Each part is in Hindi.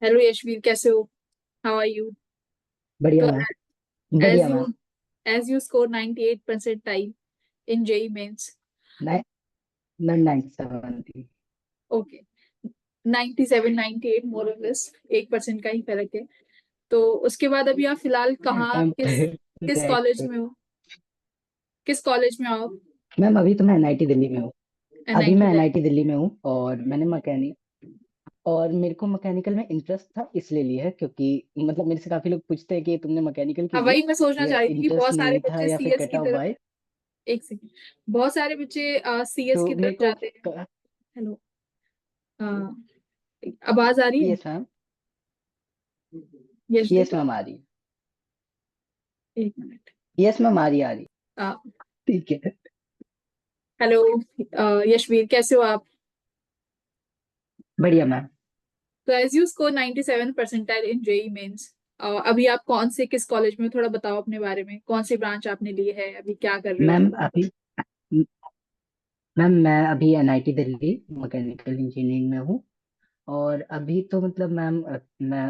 हेलो यशवीर, कैसे हो? How are you? बढ़िया तो मैम। एज बढ़िया you ma'am. As you score 98 percentile in JEE mains. Nine ma'am 97 थी। ओके, 97 98 मोर और लेस 1% का ही फर्क है। तो उसके बाद अभी आप फिलहाल कहाँ, मैम किस किस कॉलेज में हो? किस कॉलेज में हो आप? मैम अभी तो मैं एनआईटी दिल्ली में हूँ। अभी एनआईटी मैं दिल्ली। एनआईटी दिल्ली में हूँ और मैंने मैकेनिक और मेरे को मैकेनिकल में इंटरेस्ट था इसलिए लिया है क्योंकि मतलब मेरे से काफी लोग पूछते हैं कि तुमने मैकेनिकल हाँ, क्यों लिया। वही मैं सोचना ये चाह रही थी कि बहुत इंटरेस्ट सारे नहीं था बच्चे या फिर सीएस कट की ऑफ तरफ। बाय। एक सेकंड। बहुत सारे बच्चे सीएस तो की तरफ मेरे को जाते हैं। हेलो। आवाज आ रही है? Yes ma'am. Yashveer, yes ma'am आ रही है। एक मिनट। यस मैम आ रही ठीक है। हेलो। यशवीर, कैसे हो आप? बढ़िया मैम। तो as you score 97 percentile in JEE mains, अभी आप कौन से किस कॉलेज में हो? थोड़ा बताओ अपने बारे में, कौन सी ब्रांच आपने ली है, अभी क्या कर रहे हो? मैम अभी मैम मैं अभी एनआईटी दिल्ली मैकेनिकल इंजीनियरिंग में हूँ। और अभी तो मतलब मैम मैं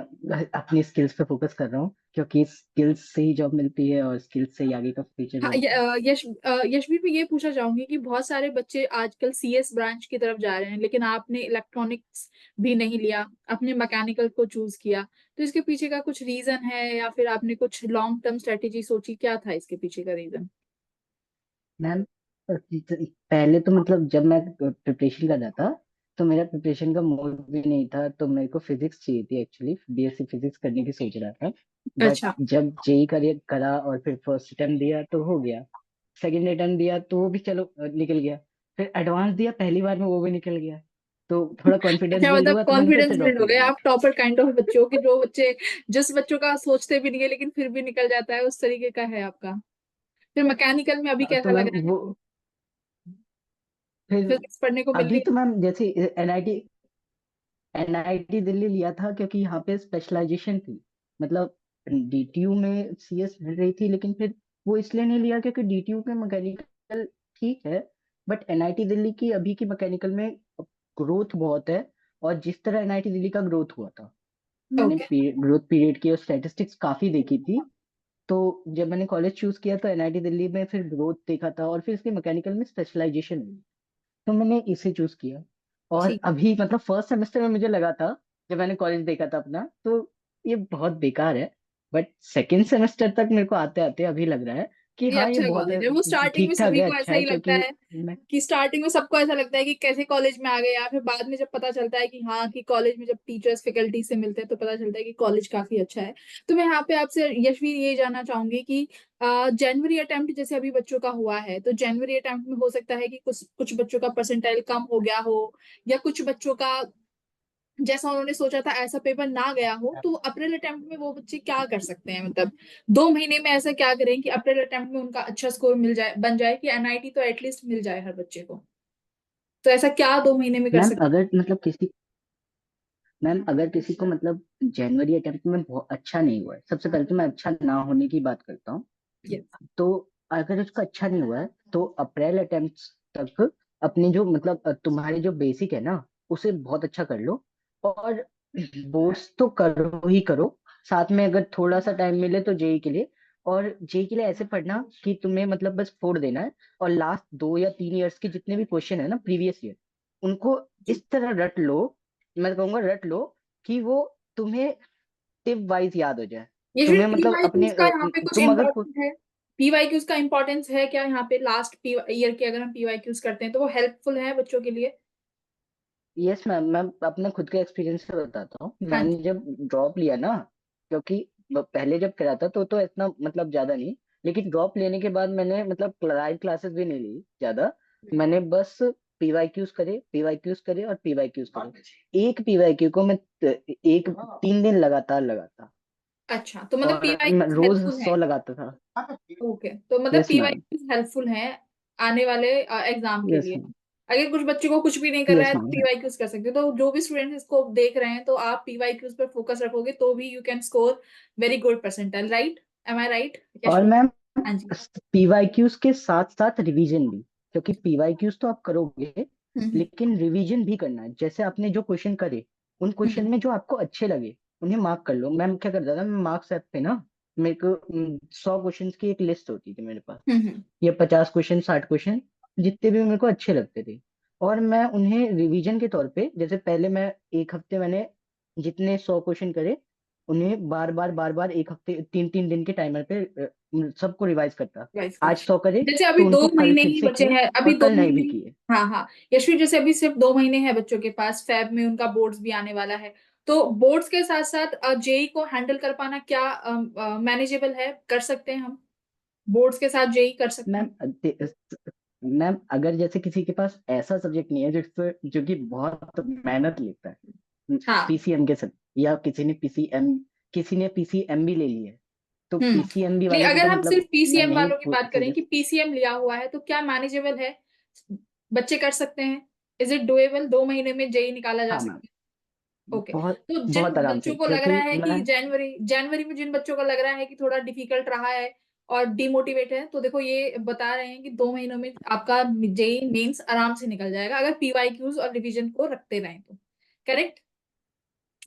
अपनी स्किल्स पे फोकस कर रहा हूँ क्योंकि स्किल्स से ही जॉब मिलती है और स्किल्स से ही आगे का फ्यूचर हाँ, बनता है। यशवीर, मैं ये पूछना चाहूंगी कि बहुत सारे बच्चे आजकल सीएस ब्रांच की तरफ जा रहे हैं, लेकिन आपने इलेक्ट्रॉनिक्स भी नहीं लिया, आपने मैकेनिकल को चूज किया। तो इसके पीछे का कुछ रीजन है या फिर आपने कुछ लॉन्ग टर्म स्ट्रेटेजी सोची? क्या था इसके पीछे का रीजन? मैम पहले तो मतलब जब मैं प्रिपरेशन कर रहा था तो मेरा प्रिपरेशन का मूड भी नहीं था, तो मेरे को फिजिक्स चाहिए थी, एक्चुअली बीएससी फिजिक्स करने की सोच रहा था। बट अच्छा। जब जेई करियर करा और फिर फर्स्ट अटेम्प्ट दिया तो हो गया। सेकंड अटेम्प्ट दिया तो वो भी चलो निकल गया। फिर एडवांस दिया पहली बार में, वो भी निकल गया। तो थोड़ा कॉन्फिडेंस अच्छा, बिल्ड मतलब हुआ तो मैंने फिर कॉन्फिडेंस से बिल्ड ड्रॉप हो ले गए, लिया। आप टॉपर काइंड ऑफ बच्चे हो कि जो बच्चे, जिस बच्चों का सोचते भी नहीं है लेकिन फिर भी निकल जाता है, उस तरीके का है आपका। फिर मैकेनिकल में अभी तो कैसा लग मैम रहा है? वो फिर फिजिक्स पढ़ने को मिल अभी रही तो मैम जैसे एनआईटी दिल्ली लिया था क्योंकि यहाँ पे स्पेशलाइजेशन थी। मतलब डीटीयू में सीएस मिल रही थी, लेकिन फिर वो इसलिए नहीं लिया क्योंकि डीटीयू में मैकेनिकल ठीक है, बट एनआईटी दिल्ली की अभी की मैकेनिकल में ग्रोथ बहुत है। और जिस तरह एनआईटी दिल्ली का ग्रोथ हुआ था, है? मैंने ओके। ग्रोथ पीरियड की और स्टैटिस्टिक्स काफी देखी थी। तो जब मैंने कॉलेज चूज किया तो एनआईटी दिल्ली में फिर ग्रोथ देखा था और फिर इसके मैकेनिकल में स्पेशलाइजेशन हुई, तो मैंने इसे चूज किया। और ठीक। अभी मतलब फर्स्ट सेमेस्टर में मुझे लगा था, जब मैंने कॉलेज देखा था अपना, तो ये बहुत बेकार है। बट सेकेंड सेमेस्टर तक मेरे को आते आते अभी लग रहा है कि ये हाँ ये अच्छा बहुत कॉलेज है, वो स्टार्टिंग में ठीक ठाक सभी है, को अच्छा ऐसा है ही लगता क्योंकि है मैं कि स्टार्टिंग में सबको ऐसा लगता है कि कैसे कॉलेज में आ गए, या फिर बाद में जब पता चलता है कि हाँ, कि कॉलेज में जब टीचर्स फैकल्टी से मिलते हैं तो पता चलता है कि कॉलेज काफी अच्छा है। तो मैं यहाँ पे आपसे यशवीर ये जानना चाहूंगी कि जनवरी अटेम्प्ट जैसे अभी बच्चों का हुआ है, तो जनवरी अटेम्प्ट में हो सकता है कि कुछ कुछ बच्चों का परसेंटाइल कम हो गया हो, या कुछ बच्चों का जैसा उन्होंने सोचा था ऐसा पेपर ना गया हो, तो अप्रैल अटेम्प्ट में वो बच्चे क्या कर सकते हैं? मतलब 2 महीने में ऐसा क्या करें कि अप्रैल अटेम्प्ट में उनका अच्छा स्कोर मिल जाए, बन जाए कि एनआईटी तो एटलीस्ट मिल जाए हर बच्चे को। तो ऐसा क्या 2 महीने में कर मैम सकते अगर मतलब किसी मैम अगर किसी को मतलब जनवरी अटेम्प्ट में बहुत अच्छा नहीं हुआ है, सबसे पहले तो मैं अच्छा ना होने की बात करता हूँ। हैं? तो अगर उसका अच्छा नहीं हुआ है तो अप्रैल अटेम्प्ट तक अपनी जो मतलब तुम्हारी जो बेसिक है ना, उसे बहुत अच्छा कर लो। और बोर्ड्स तो करो ही करो, साथ में अगर थोड़ा सा टाइम मिले तो जेई के लिए। और जेई के लिए ऐसे पढ़ना कि तुम्हें मतलब बस फोड़ देना है, और लास्ट 2 या 3 इयर्स के जितने भी क्वेश्चन है ना प्रीवियस ईयर, उनको जी। इस तरह रट लो, मैं कहूंगा रट लो, कि वो तुम्हें टिप वाइज याद हो जाए। ये जो तुम्हें मतलब पीवाईक्यूज अपने का यहाँ पे कुछ तुम अगर इम्पोर्टेंट है? पीवाईक्यूज का इम्पोर्टेंस है क्या यहाँ पे? लास्ट ईयर के अगर हम पीवाईक्यूज करते हैं तो वो हेल्पफुल है बच्चों के लिए? यस मैम, मैं अपने खुद के एक्सपीरियंस से बताता हूँ। हाँ मैंने जी। जब ड्रॉप लिया ना, क्योंकि पहले जब करा था तो इतना मतलब ज्यादा नहीं, लेकिन ड्रॉप लेने के बाद मैंने मतलब लाइव क्लासेस भी नहीं ली ज्यादा। मैंने बस पीवाईक्यूज करे और पीवाईक्यूज करे। एक पीवाईक्यू को मैं एक 3 दिन लगातार लगाता, अच्छा, तो मतलब और मैं पीवाईक्यूज रोज हेल्पफुल है? 100 लगाता था। ओके, तो मतलब यस मैम। पीवाईक्यूज हेल्पफुल हैं आने वाले एग्जाम के यस लिए। मैम। अगर कुछ बच्चे को कुछ भी नहीं कर रहा यस है तो मैम। पीवाईक्यूज कर सकते हो। तो जो भी स्टूडेंट्स इसको देख रहे हैं, तो आप पीवाईक्यूज पर फोकस रखोगे तो भी you can score very good percentile, right? Am I right, और यशवी? मैम हाँ जी। पीवाईक्यूज के साथ साथ रिवीजन भी, क्योंकि पीवाईक्यूज तो आप करोगे हम्म। लेकिन रिवीजन भी करना है। जैसे आपने जो क्वेश्चन करे उन क्वेश्चन हम्म में जो आपको अच्छे लगे उन्हें मार्क कर लो। मैं क्या करता था, मैं मार्क्स ऐप पे ना, मेरे को 100 क्वेश्चन की एक लिस्ट होती थी मेरे पास, हम्म। या 50 क्वेश्चन, 60 क्वेश्चन, जितने भी मेरे को अच्छे लगते थे, और मैं उन्हें रिवीजन के तौर पे, जैसे पहले मैं एक हफ्ते मैंने जितने 100 क्वेश्चन करे, उन्हें बार बार एक हफ्ते 3 3 दिन के टाइमर पे सबको रिवाइज करता। राइस आज करते 100 करे जैसे अभी तो दो उनको कल महीने फिर ही से बचे किए, हैं, अभी और दो कल नए भी महीने किए। हाँ हाँ यशवी, जैसे अभी सिर्फ 2 महीने हैं बच्चों के पास, फैब में उनका बोर्ड्स भी आने वाला है, तो बोर्ड्स के साथ साथ जेई को हैंडल कर पाना क्या मैनेजेबल है, कर सकते हैं हम, बोर्ड्स के साथ जेई कर सकते मैम हैं? मैम अगर जैसे किसी के पास ऐसा सब्जेक्ट नहीं है जो कि बहुत मेहनत लेता है, हाँ। पीसीएम के सब, या किसी ने पीसीएम भी ले लिया है, तो पीसीएम भी नहीं, वाले को अगर तो हम सिर्फ मतलब मैं पीसीएम नहीं वालों की बात करें कि सजेस्ट। पीसीएम लिया हुआ है तो क्या मैनेजेबल है, बच्चे कर सकते हैं, इज इट डुएबल, 2 महीने में जेई निकाला जा हाँ मैम, सकता है? ओके, बहुत तो जिन बहुत आराम बच्चों से, को लग रहा क्योंकि है कि मैं, जनवरी जनवरी में जिन बच्चों को लग रहा है कि थोड़ा डिफिकल्ट रहा है और डिमोटिवेट है, तो देखो ये बता रहे हैं कि 2 महीनों में आपका जेई मेंस आराम से निकल जाएगा अगर पीवाईक्यूज और रिवीजन को रखते रहें तो। करेक्ट?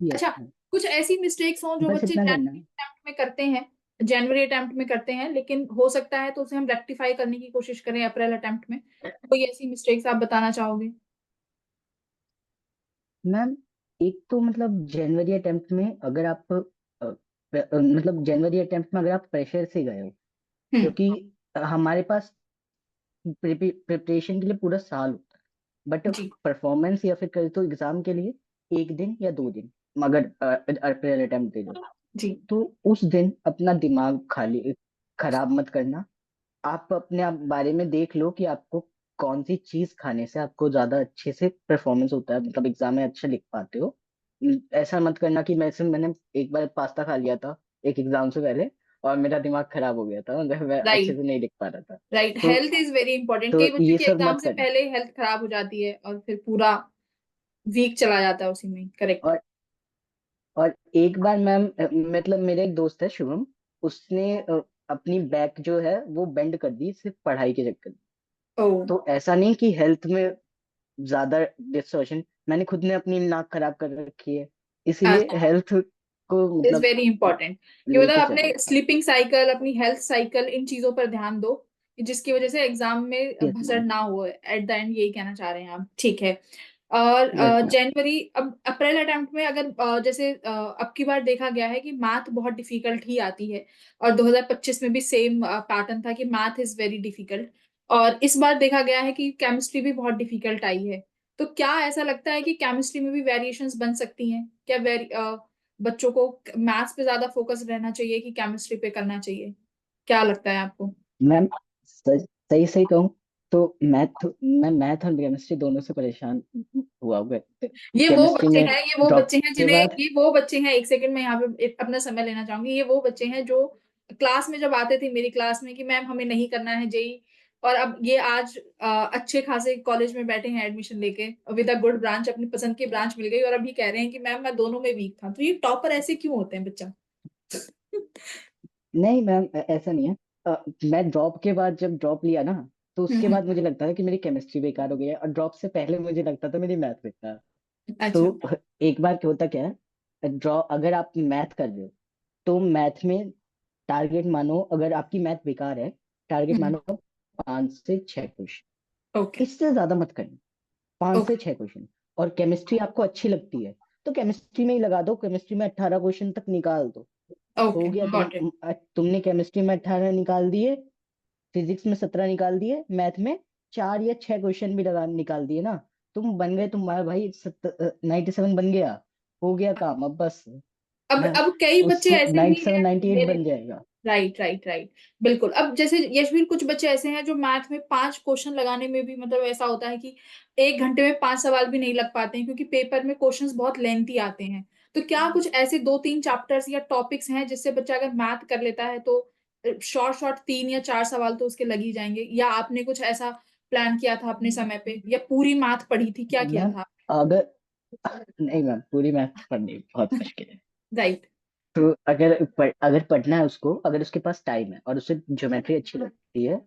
यस अच्छा, मैम, कुछ ऐसी मिस्टेक्स हों जो बस बच्चे इतना करना जनवरी है। अटेम्प्ट में करते हैं, जनवरी अटेम्प्ट में करते हैं, लेकिन हो सकता है तो उसे हम रेक्टिफाई करने की कोशिश करें अप्रैल अटेम्प्ट में, कोई ऐसी मिस्टेक्स आप बताना चाहोगे? मैम एक तो मतलब जनवरी अटेम्प्ट में अगर आप मतलब जनवरी अटेम्प्ट में अगर आप प्रेशर से गए हो, हम्म। क्योंकि हमारे पास प्रिपरेशन के लिए पूरा साल होता है, बट जी। परफॉर्मेंस या फिर कहे तो एग्जाम के लिए 1 दिन या 2 दिन, अगर अप्रैल अटेम्प्ट दे दो, जी। तो उस दिन अपना दिमाग खाली खराब मत करना। आप अपने आप बारे में देख लो कि आपको कौन सी चीज खाने से आपको ज्यादा अच्छे से परफॉर्मेंस होता है, मतलब एग्जाम में अच्छा लिख पाते हो। ऐसा मत करना कि मैंने एक बार पास्ता खा लिया था एक एग्जाम से पहले, और मेरा दिमाग खराब हो गया था, मतलब मैं अच्छे राइट। से नहीं लिख पा रहा था। राइट, तो हेल्थ इज वेरी इंपॉर्टेंट, तो कई बच्चों ये की सब एग्जाम मत से करना। पहले हेल्थ खराब हो जाती है और फिर पूरा वीक चला जाता है उसी में। करेक्ट। और और एक बार मैम, मतलब मेरे एक दोस्त है शुभम, उसने अपनी बैक जो है वो बेंड कर दी सिर्फ पढ़ाई के चक्कर में। ओ। तो ऐसा नहीं कि हेल्थ में ज्यादा डिस्टॉर्शन, मैंने खुद ने अपनी नाक खराब कर रखी है, इसीलिए अच्छा, हेल्थ को इज मतलब वेरी इंपॉर्टेंट कि मतलब लेके अपने चलो। स्लीपिंग साइकिल, अपनी हेल्थ साइकिल, इन चीजों पर ध्यान दो कि जिसकी वजह से एग्जाम में यस भसड़ मैम, ना हो, एट द एंड यही कहना चाह रहे हैं आप, ठीक है? और यस मैम। जनवरी, अब अप्रैल अटेम्प्ट में अगर जैसे अब की बार देखा गया है कि मैथ बहुत डिफिकल्ट ही आती है, और 2025 में भी सेम पैटर्न था कि मैथ इज वेरी डिफिकल्ट, और इस बार देखा गया है कि केमिस्ट्री भी बहुत डिफिकल्ट आई है। तो क्या ऐसा लगता है कि केमिस्ट्री में भी वेरिएशंस बन सकती हैं क्या? बच्चों को मैथ्स पे ज्यादा फोकस रहना चाहिए कि केमिस्ट्री पे करना चाहिए, क्या लगता है आपको? मैम सही सही कहूँ तो मैं मैथ और केमिस्ट्री दोनों से परेशान हुआ हुआ है। ये वो केमिस्ट्री बच्चे में हैं, ये वो ड्रॉप बच्चे हैं के जिन्हें, बाद, ये वो बच्चे हैं, एक सेकंड में यहाँ पे अपना समय लेना चाहूंगी, ये वो बच्चे हैं जो क्लास में जब आते थे मेरी क्लास में कि मैम हमें नहीं करना है जेई, और अब ये आज अच्छे खासे कॉलेज में बैठे हैं एडमिशन लेके विद अ गुड ब्रांच, अपनी पसंद की ब्रांच मिल गई, और अभी कह रहे हैं कि मैम मैं दोनों में वीक था। तो ये टॉपर ऐसे क्यों होते हैं बच्चा? नहीं मैम ऐसा नहीं है। मैं ड्रॉप के बाद जब ड्रॉप लिया ना, तो उसके हम्म। बाद मुझे लगता था कि मेरी केमिस्ट्री बेकार हो गई है, और ड्रॉप से पहले मुझे लगता था मेरी मैथ बेकार। अच्छा। तो एक बार क्या होता क्या है, ड्रॉ अगर आप मैथ कर रहे हो तो मैथ में टारगेट मानो, अगर आपकी मैथ बेकार है, टारगेट हम्म। मानो 5 से 6 क्वेश्चन, ओके। इससे ज्यादा मत करना। पांच से ओके। छह क्वेश्चन और केमिस्ट्री आपको अच्छी लगती है तो केमिस्ट्री में ही लगा दो, केमिस्ट्री में 18 क्वेश्चन तक निकाल दो। हो ओके, गया, गॉट इट। तुमने केमिस्ट्री में 18 निकाल दिए, फिजिक्स में 17 निकाल दिए, मैथ में 4 या 6 क्वेश्चन भी लगा निकाल दिए ना, तुम बन गए, तुम्हारा भाई 97 बन गया। हो गया काम, अब बस है, अब कई बच्चे उससे ऐसे भी 97 हैं 98 मेरे। बन जाएगा। Right right right. बिल्कुल, अब जैसे यशवीर कुछ बच्चे ऐसे हैं जो मैथ में 5 क्वेश्चन लगाने में भी मतलब ऐसा होता है कि 1 घंटे में 5 सवाल भी नहीं लग पाते हैं क्योंकि पेपर में क्वेश्चंस बहुत लेंथी आते हैं। तो क्या कुछ ऐसे 2 3 चैप्टर्स या टॉपिक्स हैं जिससे बच्चा अगर मैथ कर लेता है तो शॉर्ट शॉर्ट 3 या 4 सवाल तो उसके लग ही जाएंगे, या आपने कुछ ऐसा प्लान किया था अपने समय पे, या पूरी मैथ पढ़ी थी, क्या किया मैम था? अगर नहीं मैम, पूरी मैथ पढ़नी बहुत मुश्किल है। राइट। तो अगर पढ़ना है उसको, अगर उसके पास टाइम है और उसे ज्योमेट्री अच्छी लगती है,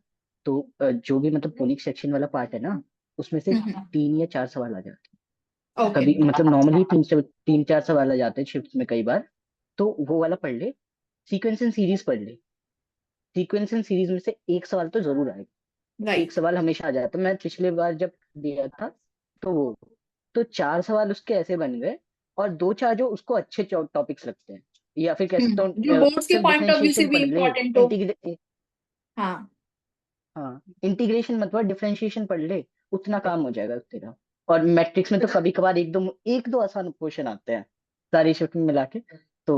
तो जो भी मतलब कोनिक सेक्शन वाला पार्ट है ना, उसमें से 3 या 4 सवाल आ जाते हैं। ओके। कभी मतलब नॉर्मली 3 4 सवाल आ जाते हैं शिफ्ट में कई बार, तो वो वाला पढ़ ले। सीक्वेंस एंड सीरीज पढ़ ले। सीक्वेंस एंड सीरीज में से एक सवाल तो जरूर आएगा। एक राइट। सवाल हमेशा आ जाता है। मैं पिछले बार जब दिया था तो वो, तो 4 सवाल उसके ऐसे बन गए, और 2 4 जो उसको अच्छे टॉपिक्स लगते हैं, या फिर कह सकता हूँ जो बोर्ड्स के सिर्फ पॉइंट ऑफ व्यू से डिफरेंशिएशन भी पढ़ ले। इम्पोर्टेंट हो। इंटीग्रे हाँ। हाँ, इंटीग्रेशन मतलब डिफरेंशिएशन पढ़ ले, उतना काम हो जाएगा तेरा। और मैट्रिक्स में तो कभी कभार एक दो आसान क्वेश्चन आते हैं सारी शिफ्ट में मिला के, तो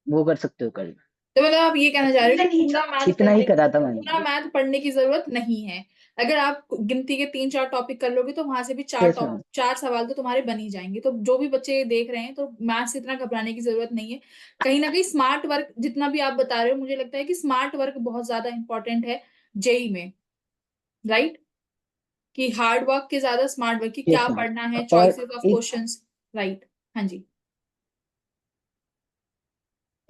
वो कर सकते हो कर। तो मतलब आप ये कहना चाह रहे हो कि इतना ही करा था मैंने। पूरा मैथ पढ़ने की जरूरत नहीं है। अगर आप गिनती के 3 4 टॉपिक कर लोगे तो वहां से भी यस मैम। 4 सवाल तो तुम्हारे बन ही जाएंगे। तो जो भी बच्चे देख रहे हैं, तो मैथ से इतना घबराने की जरूरत नहीं है। कहीं ना कहीं स्मार्ट वर्क जितना भी आप बता रहे हो, मुझे लगता है कि स्मार्ट वर्क बहुत ज्यादा इंपॉर्टेंट है जेई में। राइट। कि हार्ड वर्क के ज्यादा स्मार्ट वर्क, कि क्या यस मैम। पढ़ना है, और चॉइसेस ऑफ एक क्वेश्चंस। राइट। हाँ जी।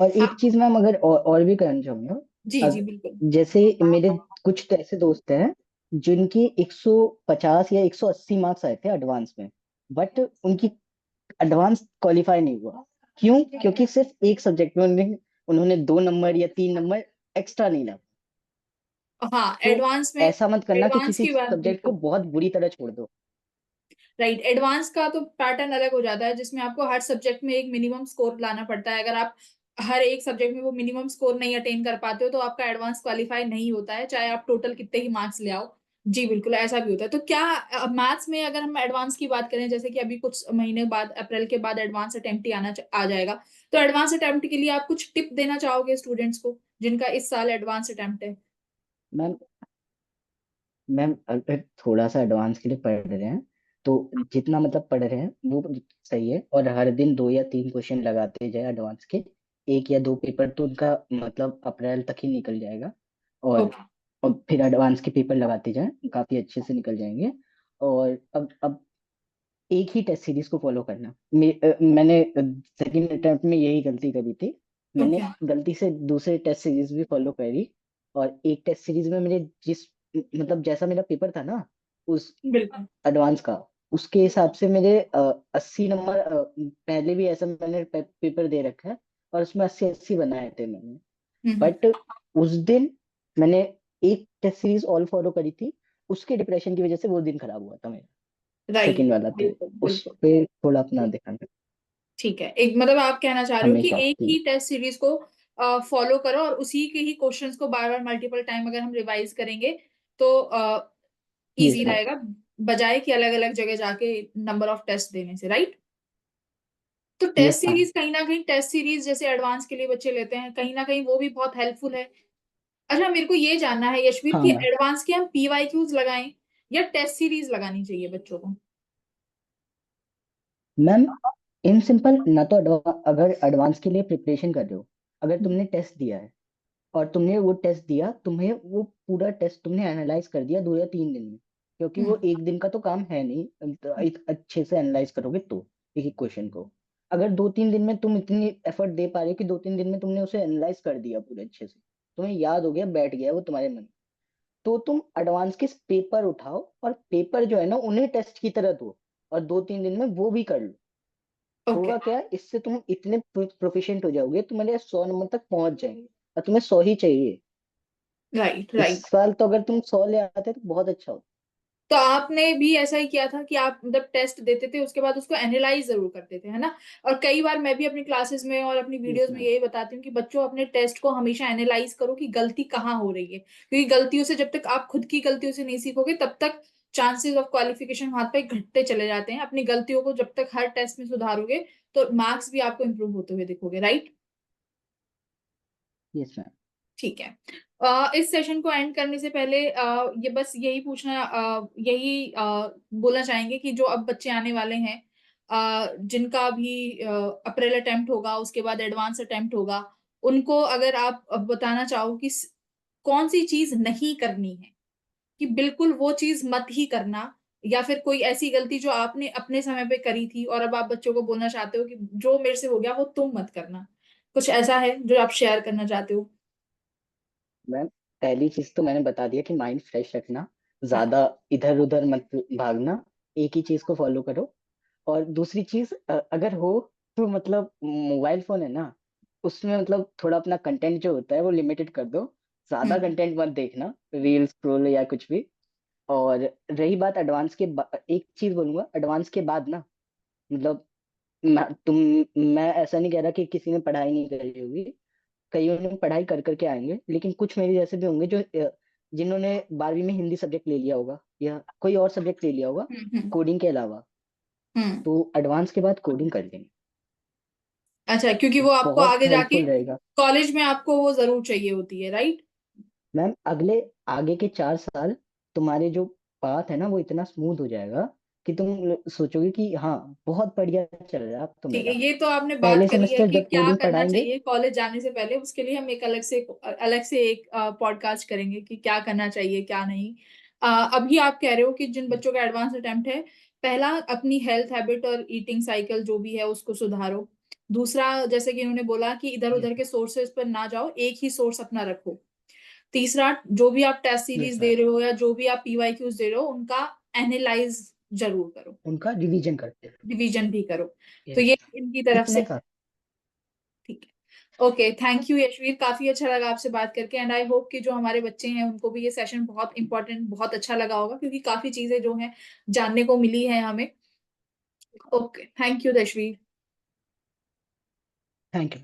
और एक आप। चीज मैम, अगर और भी कहना चाहूंगा। जी जी अग- बिल्कुल। जैसे मेरे कुछ तो ऐसे दोस्त हैं जिनके 150 या 180 मार्क्स आए थे एडवांस में, बट उनकी एडवांस क्वालिफाई नहीं हुआ। क्यों? क्योंकि सिर्फ एक सब्जेक्ट में उन्होंने उन्होंने 2 नंबर या 3 नंबर एक्स्ट्रा नहीं ला। हाँ, तो एडवांस में। ऐसा मत करना कि एडवांस किसी की बात सब्जेक्ट को बिल्कुल। बहुत बुरी तरह छोड़ दो। राइट। एडवांस का तो पैटर्न अलग हो जाता है, जिसमें आपको हर सब्जेक्ट में एक मिनिमम स्कोर लाना पड़ता है। अगर आप हर एक सब्जेक्ट में वो मिनिमम स्कोर नहीं अटेन कर पाते हो, तो आपका एडवांस क्वालिफाई नहीं होता है, चाहे आप टोटल कितने ही मार्क्स ले आओ। जी बिल्कुल, ऐसा भी होता है। तो क्या मैथ्स में अगर हम एडवांस की बात करें, जैसे कि अभी कुछ महीने बाद, अप्रैल के बाद एडवांस अटेम्प्ट ही आ जाएगा। तो एडवांस अटेम्प्ट के लिए आप कुछ टिप देना चाहोगे स्टूडेंट्स को, जिनका इस साल एडवांस अटेम्प्ट है? मैम मैम अगर थोड़ा सा एडवांस के लिए पढ़ रहे हैं, तो जितना मतलब पढ़ रहे हैं वो सही है, और हर दिन 2 या 3 क्वेश्चन लगाते जाए एडवांस के। 1 या 2 पेपर तो उनका मतलब अप्रैल तक ही निकल जाएगा। और ओके। और फिर एडवांस के पेपर लगाते जाएं, काफी अच्छे से निकल जाएंगे। और अब एक ही टेस्ट सीरीज को फॉलो करना। मैंने सेकंड अटेम्प्ट में यही गलती करी थी। मैंने ओके। गलती से दूसरे टेस्ट सीरीज भी फॉलो करी, और एक टेस्ट सीरीज में मेरे जिस मतलब जैसा मेरा पेपर था ना, उस बिल्कुल। एडवांस का, उसके हिसाब से मेरे 80 नंबर, पहले भी ऐसा मैंने पेपर दे रखा है, और उसमें 80 80 बनाए थे मैंने। हम्म। बट उस दिन मैंने एक टेस्ट सीरीज ऑल फॉलो करी थी, उसके डिप्रेशन की वजह से वो दिन खराब हुआ था मेरा, राइट। सेकंड वाला। तो बिल्कुल उस बिल्कुल। पे थोड़ा अपना ध्यान रखना ठीक है, एक मतलब आप कहना चाह रहे हो कि हमेशा। एक जी। ही टेस्ट सीरीज को फॉलो करो, और उसी के ही क्वेश्चंस को बार बार मल्टीपल टाइम अगर हम रिवाइज करेंगे, तो इजी यस मैम। रहेगा, बजाय कि अलग अलग जगह जाके नंबर ऑफ टेस्ट देने से। राइट। तो टेस्ट यस मैम। सीरीज, कहीं ना कहीं टेस्ट सीरीज जैसे एडवांस के लिए बच्चे लेते हैं, कहीं ना कहीं वो भी बहुत हेल्पफुल है। अच्छा, मेरे को ये जानना है यशवीर, हाँ कि मैम। एडवांस के हम पीवाईक्यूज लगाएं या टेस्ट सीरीज लगानी चाहिए बच्चों को? मैम इन सिंपल ना तो अगर एडवांस के लिए प्रिपरेशन कर रहे हो, अगर तुमने टेस्ट दिया है, और तुमने वो टेस्ट दिया, तुम्हें वो पूरा टेस्ट तुमने एनालाइज कर दिया 2 या 3 दिन में, क्योंकि वो हम्म। एक दिन का तो काम है नहीं, तो एक अच्छे से एनालाइज करोगे तो एक एक क्वेश्चन को। अगर 2 3 दिन में तुम इतनी एफर्ट दे पा रहे हो कि 2 3 दिन में तुमने उसे एनालाइज कर दिया पूरे अच्छे से, तुम्हें याद हो गया, बैठ गया वो तुम्हारे मन में, तो तुम एडवांस के पेपर उठाओ, और पेपर जो है ना उन्हें टेस्ट की तरह दो, और 2 3 दिन में वो भी कर लो। ओके। होगा क्या, इससे तुम इतने प्रोफिशिएंट हो जाओगे, तुम्हारे 100 नंबर तक पहुंच जाएंगे, और तुम्हें 100 ही चाहिए। राइट इस राइट। साल तो अगर तुम 100 ले आते तो बहुत अच्छा होता। तो आपने भी ऐसा ही किया था कि आप मतलब टेस्ट देते थे, उसके बाद उसको एनालाइज जरूर करते थे, है ना? और कई बार मैं भी अपनी क्लासेस में और अपनी यस वीडियोस में मैम। यही बताती हूँ कि बच्चों, अपने टेस्ट को हमेशा एनालाइज करो कि गलती कहाँ हो रही है, क्योंकि गलतियों से, जब तक आप खुद की गलतियों से नहीं सीखोगे, तब तक चांसेस ऑफ क्वालिफिकेशन वहां पे घटते चले जाते हैं। अपनी गलतियों को जब तक हर टेस्ट में सुधारोगे, तो मार्क्स भी आपको इंप्रूव होते हुए दिखोगे। राइट। Yes ma'am. ठीक है। इस सेशन को एंड करने से पहले ये बस यही पूछना, यही बोलना चाहेंगे कि जो अब बच्चे आने वाले हैं, जिनका भी अप्रैल अटेम्प्ट होगा, उसके बाद एडवांस अटेम्प्ट होगा, उनको अगर आप बताना चाहो कि कौन सी चीज नहीं करनी है, कि बिल्कुल वो चीज मत ही करना, या फिर कोई ऐसी गलती जो आपने अपने समय पे करी थी और अब आप बच्चों को बोलना चाहते हो कि जो मेरे से हो गया वो तुम मत करना, कुछ ऐसा है जो आप शेयर करना चाहते हो? मैम पहली चीज तो मैंने बता दिया कि माइंड फ्रेश रखना, हाँ। ज्यादा इधर उधर मत भागना, एक ही चीज को फॉलो करो। और दूसरी चीज, अगर हो तो मतलब मोबाइल फोन है ना, उसमें मतलब थोड़ा अपना कंटेंट जो होता है वो लिमिटेड कर दो। ज्यादा हम्म कंटेंट मत देखना, रील स्क्रॉल या कुछ भी। और रही बात एडवांस के एक चीज बोलूंगा, एडवांस के बाद ना, मतलब मैं ऐसा नहीं कह रहा कि किसी ने पढ़ाई नहीं करी होगी, कईयों ने पढ़ाई कर करके आएंगे, लेकिन कुछ मेरे जैसे भी होंगे जो जिन्होंने 12वीं में हिंदी सब्जेक्ट ले लिया होगा या कोई और सब्जेक्ट ले लिया होगा हम्म कोडिंग के अलावा, हम्म। तो एडवांस के बाद कोडिंग कर लेंगे। अच्छा, क्योंकि वो आपको बहुत आगे जाके हेल्पफुल रहेगा। कॉलेज में आपको वो जरूर चाहिए होती है, राइट? मैम अगले आगे के 4 साल तुम्हारे जो पाथ है ना वो इतना स्मूथ हो जाएगा कि तुम सोचोगे कि हाँ बहुत बढ़िया चल रहा है अब तो ठीक है, मेरा। ये तो आपने बात पहले करी है सेमेस्टर कि जब क्या कोडिंग करना पढ़ाएंगे। चाहिए कॉलेज जाने से पहले। उसके लिए हम एक अलग से एक पॉडकास्ट करेंगे कि क्या करना चाहिए क्या नहीं। अभी आप कह रहे हो कि जिन बच्चों का एडवांस अटेम्प्ट है, पहला अपनी हेल्थ हैबिट और ईटिंग साइकिल जो भी है उसको सुधारो। दूसरा, जैसे कि इन्होंने बोला कि इधर उधर यस के सोर्सेज पर ना जाओ, एक ही सोर्स अपना रखो। तीसरा, जो भी आप टेस्ट सीरीज यस दे मैम, रहे हो या जो भी आप पीवाईक्यूज दे रहे हो, उनका एनालाइज जरूर करो, उनका रिवीजन करते हैं। रिवीजन भी करो। तो यस, ये इनकी तरफ इतने से। का। ठीक है, ओके, थैंक यू यशवीर, काफी अच्छा लगा आपसे बात करके। एंड आई होप कि जो हमारे बच्चे हैं उनको भी ये सेशन बहुत इंपॉर्टेंट, बहुत अच्छा लगा होगा, क्योंकि काफी चीजें जो हैं जानने को मिली है हमें। Okay, thank you Yashveer. Thank you.